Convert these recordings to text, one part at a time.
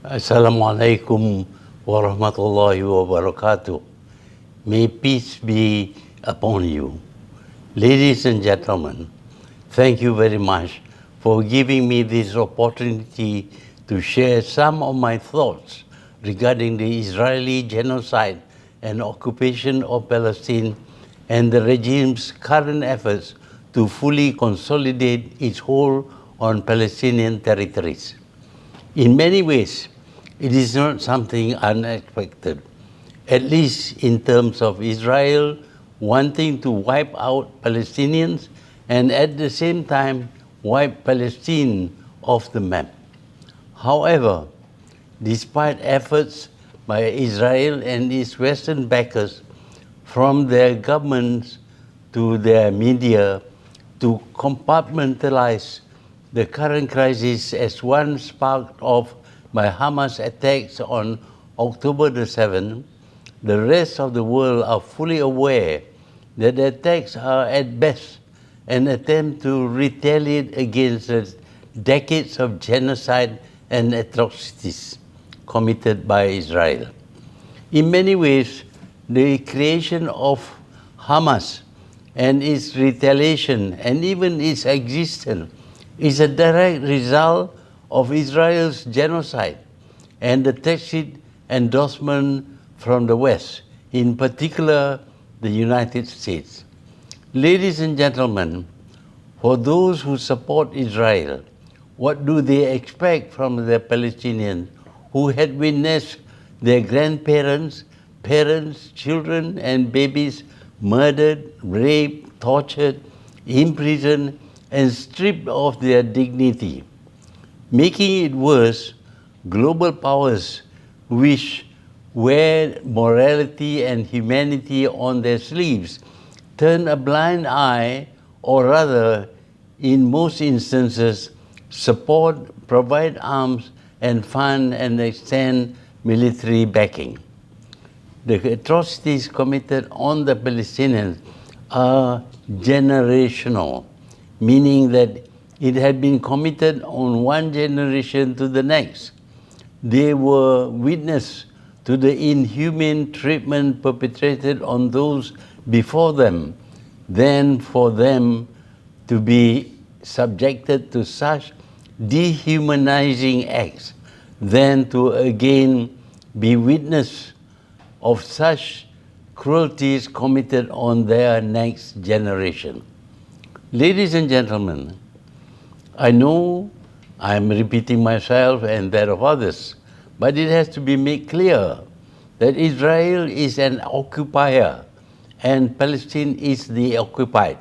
Assalamu alaikum wa rahmatullahi wa barakatuh. May peace be upon you. Ladies and gentlemen, thank you very much for giving me this opportunity to share some of my thoughts regarding the Israeli genocide and occupation of Palestine and the regime's current efforts to fully consolidate its hold on Palestinian territories. In many ways, it is not something unexpected, at least in terms of Israel wanting to wipe out Palestinians and at the same time wipe Palestine off the map. However, despite efforts by Israel and its Western backers, from their governments to their media, to compartmentalize the current crisis as one sparked off by Hamas attacks on October the 7th, the rest of the world are fully aware that the attacks are at best an attempt to retaliate against the decades of genocide and atrocities committed by Israel. In many ways, the creation of Hamas and its retaliation and even its existence is a direct result of Israel's genocide and the tacit endorsement from the West, in particular the United States. Ladies and gentlemen, for those who support Israel, what do they expect from the Palestinians who had witnessed their grandparents, parents, children, and babies murdered, raped, tortured, imprisoned, and stripped of their dignity? Making it worse, global powers which wear morality and humanity on their sleeves turn a blind eye, or rather, in most instances, support, provide arms, and fund and extend military backing. The atrocities committed on the Palestinians are generational, meaning that it had been committed on one generation to the next. They were witness to the inhumane treatment perpetrated on those before them, then for them to be subjected to such dehumanizing acts, then to again be witness of such cruelties committed on their next generation. Ladies and gentlemen, I know I'm repeating myself and that of others, but it has to be made clear that Israel is an occupier and Palestine is the occupied.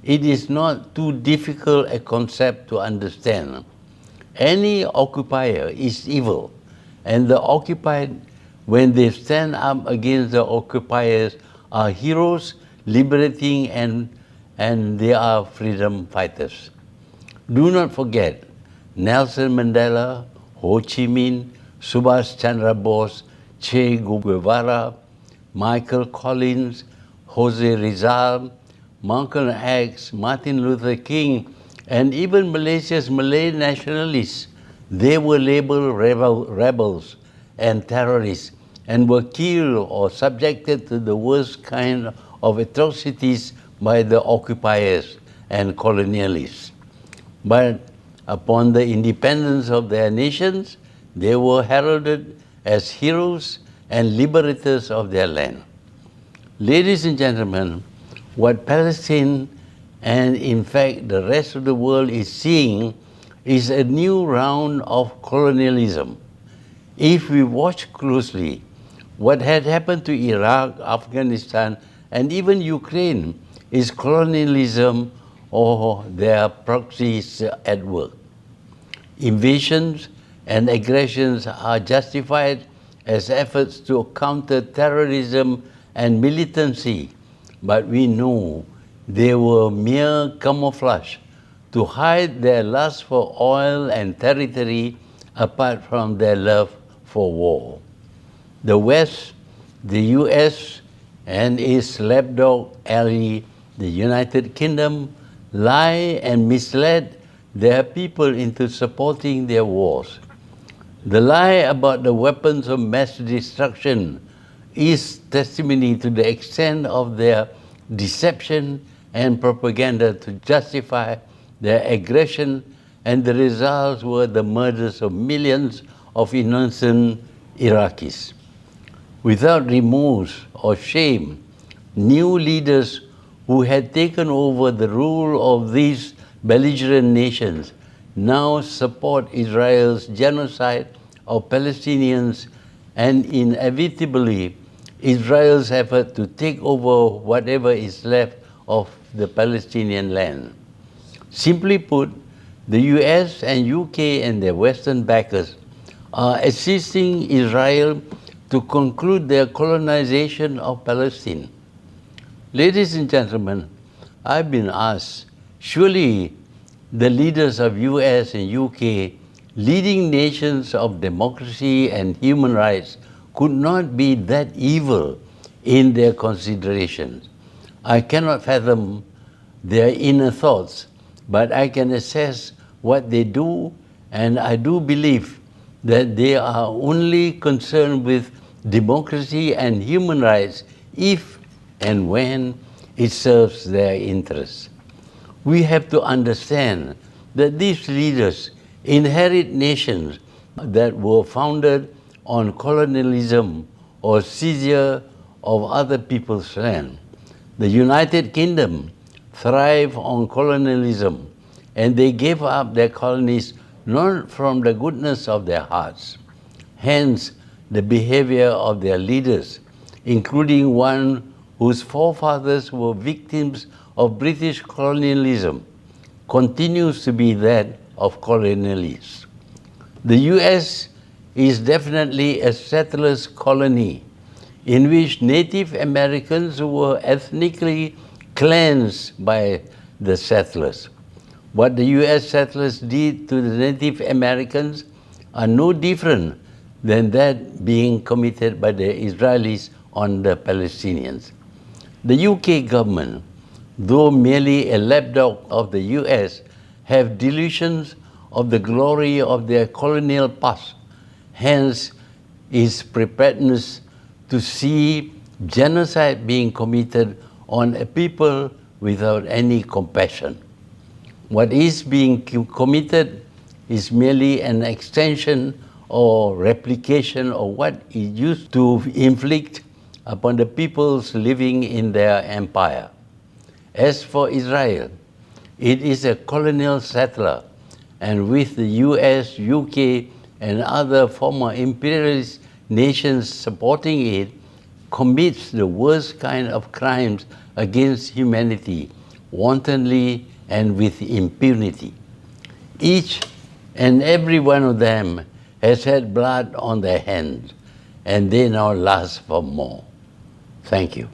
It is not too difficult a concept to understand. Any occupier is evil, and the occupied, when they stand up against the occupiers, are heroes liberating and they are freedom fighters. Do not forget Nelson Mandela, Ho Chi Minh, Subhash Chandra Bose, Che Guevara, Michael Collins, Jose Rizal, Malcolm X, Martin Luther King, and even Malaysia's Malay nationalists. They were labeled rebels and terrorists and were killed or subjected to the worst kind of atrocities by the occupiers and colonialists. But upon the independence of their nations, they were heralded as heroes and liberators of their land. Ladies and gentlemen, what Palestine and in fact the rest of the world is seeing is a new round of colonialism. If we watch closely, what had happened to Iraq, Afghanistan, and even Ukraine is colonialism or their proxies at work. Invasions and aggressions are justified as efforts to counter terrorism and militancy, but we know they were mere camouflage to hide their lust for oil and territory apart from their love for war. The West, the US, and its lapdog ally, the United Kingdom, lie and misled their people into supporting their wars. The lie about the weapons of mass destruction is testimony to the extent of their deception and propaganda to justify their aggression, and the results were the murders of millions of innocent Iraqis. Without remorse or shame, new leaders who had taken over the rule of these belligerent nations now support Israel's genocide of Palestinians and inevitably Israel's effort to take over whatever is left of the Palestinian land. Simply put, the US and UK and their Western backers are assisting Israel to conclude their colonization of Palestine. Ladies and gentlemen, I've been asked, surely the leaders of US and UK, leading nations of democracy and human rights, could not be that evil in their considerations. I cannot fathom their inner thoughts, but I can assess what they do, and I do believe that they are only concerned with democracy and human rights if and when it serves their interests. We have to understand that these leaders inherit nations that were founded on colonialism or seizure of other people's land. The United Kingdom thrived on colonialism, and they gave up their colonies not from the goodness of their hearts. Hence, the behavior of their leaders, including one whose forefathers were victims of British colonialism, continues to be that of colonialists. The US is definitely a settler's colony in which Native Americans were ethnically cleansed by the settlers. What the US settlers did to the Native Americans are no different than that being committed by the Israelis on the Palestinians. The UK government, though merely a lapdog of the US, have delusions of the glory of their colonial past. Hence, its preparedness to see genocide being committed on a people without any compassion. What is being committed is merely an extension or replication of what it used to inflict upon the peoples living in their empire. As for Israel, it is a colonial settler, and with the US, UK, and other former imperialist nations supporting it, commits the worst kind of crimes against humanity, wantonly and with impunity. Each and every one of them has had blood on their hands, and they now lust for more. Thank you.